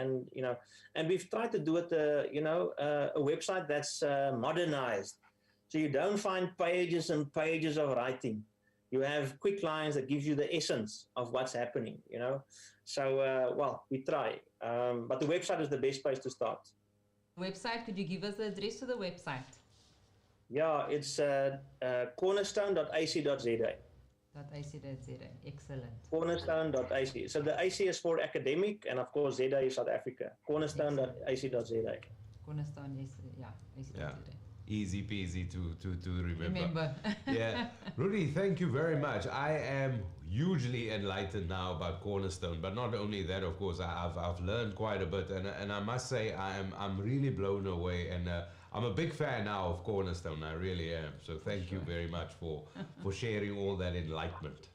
we've tried to do it, a website that's modernized. So you don't find pages and pages of writing. You have quick lines that gives you the essence of what's happening, So, we try. But the website is the best place to start. Website, could you give us the address to the website? Yeah, it's cornerstone.ac.za. .ac.za, excellent. Cornerstone.ac. So the AC is for academic, and of course ZA is South Africa. Cornerstone.ac.za. Cornerstone is, AC.za. Yeah. Easy peasy to remember. Remember. Yeah. Rudi, thank you very much. I am hugely enlightened now about Cornerstone, but not only that, of course, I've learned quite a bit, and I must say I'm really blown away, and I'm a big fan now of Cornerstone. I really am. So thank you very much for sharing all that enlightenment.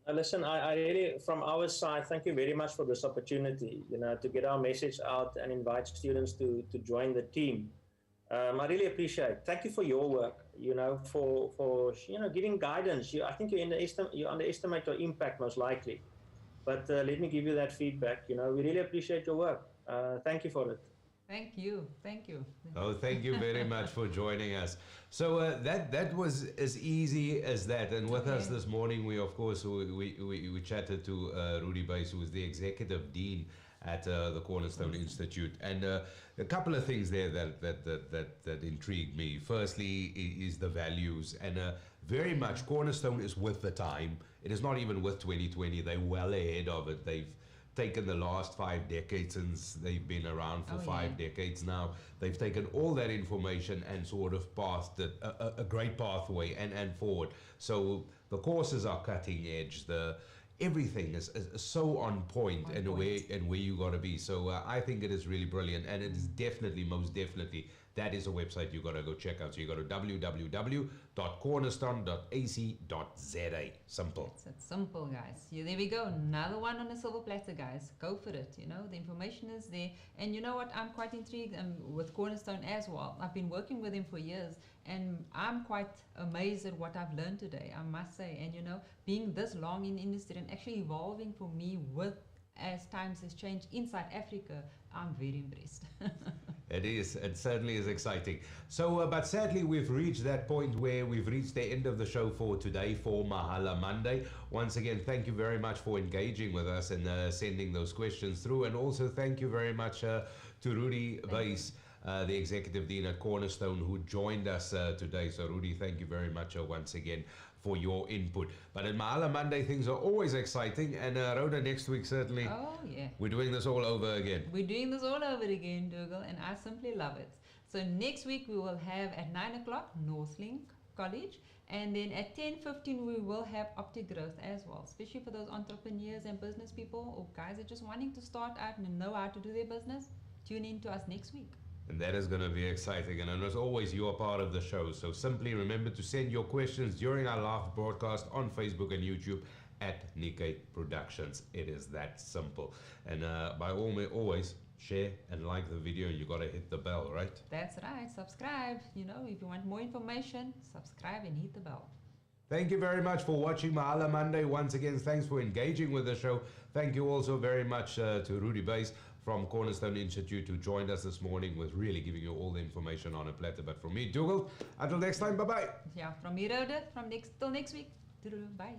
Listen, I really, from our side, thank you very much for this opportunity, to get our message out and invite students to join the team. I really appreciate it. Thank you for your work, for giving guidance. I think you underestimate your impact most likely. But let me give you that feedback. We really appreciate your work. Thank you for it. Thank you. Oh, thank you very much for joining us. So that was as easy as that. And with us this morning, we of course we chatted to Rudi Buys, who is the executive dean at the Cornerstone Institute, and a couple of things there that intrigued me. Firstly, is the values, and very much Cornerstone is with the time. It is not even with 2020. They're well ahead of it. They've taken the last 5 decades, since they've been around for 5 decades now. They've taken all that information and sort of passed it, a great pathway and forward. So the courses are cutting edge. Everything is so on point, and where you got to be. So I think it is really brilliant, and it is definitely, most definitely, that is a website you got to go check out. So you go to www.cornerstone.ac.za. Simple. It's simple, guys. There we go. Another one on a silver platter, guys. Go for it. The information is there. And you know what? I'm quite intrigued with Cornerstone as well. I've been working with them for years, and I'm quite amazed at what I've learned today, I must say. And being this long in the industry and actually evolving for me as times has changed in South Africa, I'm very impressed. It is. It certainly is exciting. So, but sadly, we've reached that point where we've reached the end of the show for today, for Mahala Monday. Once again, thank you very much for engaging with us and sending those questions through. And also thank you very much to Rudi Buys, the Executive Dean at Cornerstone, who joined us today. So, Rudi, thank you very much once again for your input. But at Mahala Monday, things are always exciting. And Rhoda, next week, certainly, we're doing this all over again. We're doing this all over again, Dougal, and I simply love it. So next week, we will have at 9 o'clock, Northlink College. And then at 10:15, we will have Optic Growth as well, especially for those entrepreneurs and business people or guys that are just wanting to start out and know how to do their business. Tune in to us next week. And that is going to be exciting. And as always, you are part of the show. So simply remember to send your questions during our live broadcast on Facebook and YouTube at Nickay Productions. It is that simple. And by all means, always share and like the video. You got to hit the bell, right? That's right. Subscribe. If you want more information, subscribe and hit the bell. Thank you very much for watching Mahala Monday. Once again, thanks for engaging with the show. Thank you also very much to Rudi Buys from Cornerstone Institute who joined us this morning with really giving you all the information on a platter. But from me, Dougal, until next time, bye-bye. Yeah, from me, Rhoda, till next week. Bye.